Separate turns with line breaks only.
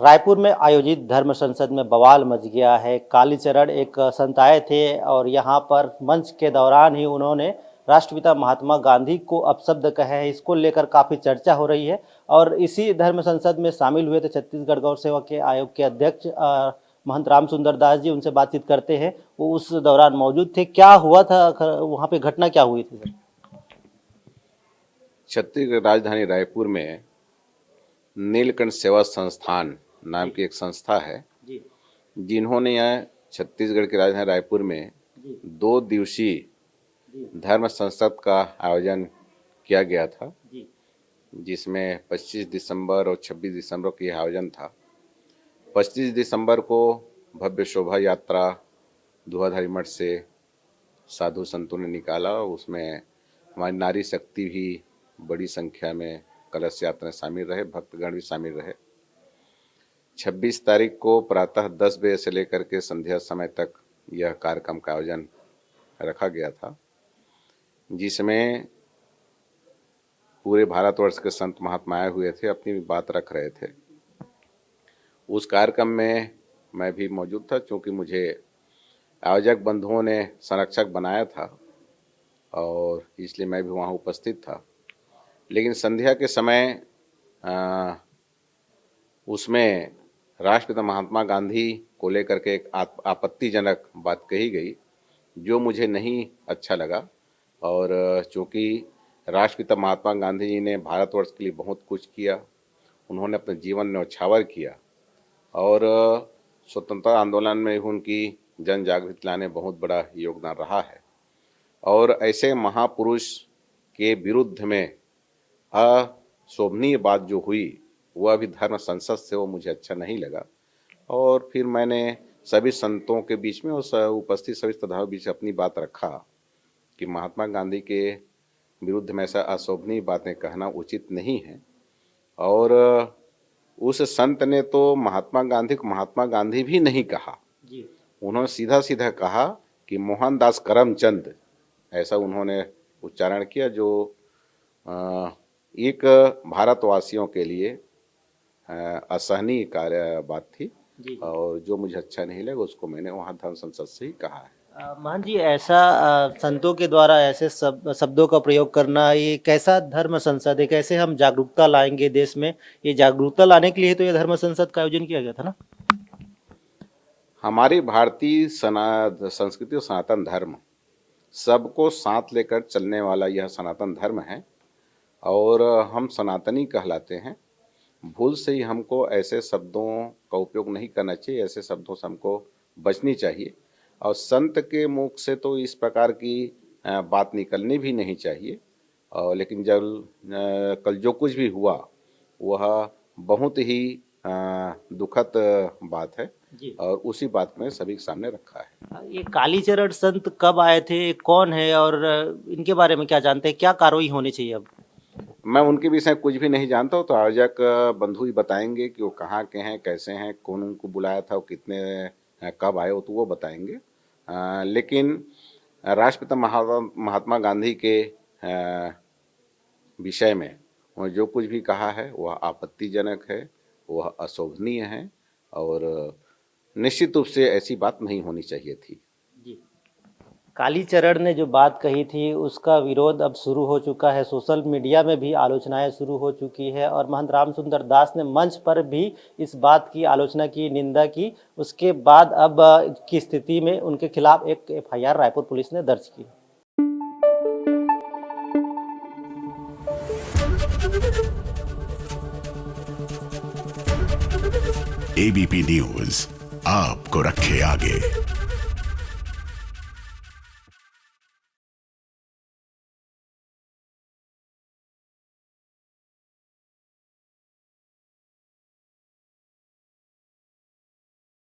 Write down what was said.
रायपुर में आयोजित धर्म संसद में बवाल मच गया है। कालीचरण एक संत आए थे और यहाँ पर मंच के दौरान ही उन्होंने राष्ट्रपिता महात्मा गांधी को अपशब्द कहे हैं। इसको लेकर काफ़ी चर्चा हो रही है और इसी धर्म संसद में शामिल हुए थे छत्तीसगढ़ गौ सेवा के आयोग के अध्यक्ष महंत राम सुंदर दास जी। उनसे बातचीत करते हैं, वो उस दौरान मौजूद थे। क्या हुआ था वहाँ पे, घटना क्या हुई थी सर?
छत्तीसगढ़ राजधानी रायपुर में नीलकंठ सेवा संस्थान नाम की एक संस्था है
जी
जिन्होंने यह छत्तीसगढ़ की राजधानी रायपुर में 2 दिवसीय धर्म संसद का आयोजन किया गया था, जिसमें 25 दिसंबर और 26 दिसंबर का यह आयोजन था। 25 दिसंबर को भव्य शोभा यात्रा धुआधारी मठ से साधु संतों ने निकाला। उसमें हमारी नारी शक्ति भी बड़ी संख्या में कलश यात्रा में शामिल रहे, भक्तगण भी शामिल रहे। 26 तारीख को प्रातः 10 बजे से लेकर के संध्या समय तक यह कार्यक्रम का आयोजन रखा गया था, जिसमें पूरे भारतवर्ष के संत महात्मा आए हुए थे, अपनी भी बात रख रहे थे। उस कार्यक्रम में मैं भी मौजूद था, क्योंकि मुझे आयोजक बंधुओं ने संरक्षक बनाया था और इसलिए मैं भी वहाँ उपस्थित था। लेकिन संध्या के समय उसमें राष्ट्रपिता महात्मा गांधी को लेकर के एक आपत्तिजनक बात कही गई, जो मुझे नहीं अच्छा लगा। और चूँकि राष्ट्रपिता महात्मा गांधी जी ने भारतवर्ष के लिए बहुत कुछ किया, उन्होंने अपने जीवन में न्यौछावर किया और स्वतंत्रता आंदोलन में उनकी जन जागृति लाने बहुत बड़ा योगदान रहा है। और ऐसे महापुरुष के विरुद्ध में अशोभनीय बात जो हुई, वह भी धर्म संसद से, वो मुझे अच्छा नहीं लगा। और फिर मैंने सभी संतों के बीच में और उपस्थित सभी श्रद्धालुओं के बीच अपनी बात रखा कि महात्मा गांधी के विरुद्ध में ऐसा अशोभनीय बातें कहना उचित नहीं है। और उस संत ने तो महात्मा गांधी को महात्मा गांधी भी नहीं कहा, उन्होंने सीधा सीधा कहा कि मोहनदास करमचंद, ऐसा उन्होंने उच्चारण किया, जो एक भारतवासियों के लिए असहनीय कार्य बात थी और जो मुझे अच्छा नहीं लगा, उसको मैंने वहाँ धर्म संसद से ही कहा है।
महंत जी, ऐसा संतों के द्वारा ऐसे शब्दों का प्रयोग करना, ये कैसा धर्म संसद है? कैसे हम जागरूकता लाएंगे देश में? ये जागरूकता लाने के लिए तो ये धर्म संसद का आयोजन किया गया था ना।
हमारी भारतीय संस्कृति और सनातन धर्म सबको साथ लेकर चलने वाला यह सनातन धर्म है और हम सनातनी कहलाते हैं। भूल से ही हमको ऐसे शब्दों का उपयोग नहीं करना चाहिए, ऐसे शब्दों से हमको बचनी चाहिए। और संत के मुख से तो इस प्रकार की बात निकलनी भी नहीं चाहिए। लेकिन जब कल जो कुछ भी हुआ वह बहुत ही दुखद बात है और उसी बात में सभी के सामने रखा है।
ये कालीचरण संत कब आए थे, कौन है और इनके बारे में क्या जानते हैं? क्या कार्रवाई होनी चाहिए अब?
मैं उनके विषय कुछ भी नहीं जानता हूँ, तो आयोजक बंधु ही बताएंगे कि वो कहाँ के हैं, कैसे हैं, कौन उनको बुलाया था, वो कितने कब आए हो, तो वो बताएंगे। लेकिन राष्ट्रपिता महात्मा गांधी के विषय में वो जो कुछ भी कहा है वह आपत्तिजनक है, वह अशोभनीय है और निश्चित रूप से ऐसी बात नहीं होनी चाहिए थी।
कालीचरण ने जो बात कही थी उसका विरोध अब शुरू हो चुका है, सोशल मीडिया में भी आलोचनाएं शुरू हो चुकी है और महंत राम सुंदर दास ने मंच पर भी इस बात की आलोचना की, निंदा की। उसके बाद अब की स्थिति में उनके खिलाफ एक एफआईआर रायपुर पुलिस ने दर्ज की।
एबीपी न्यूज आपको रखे आगे।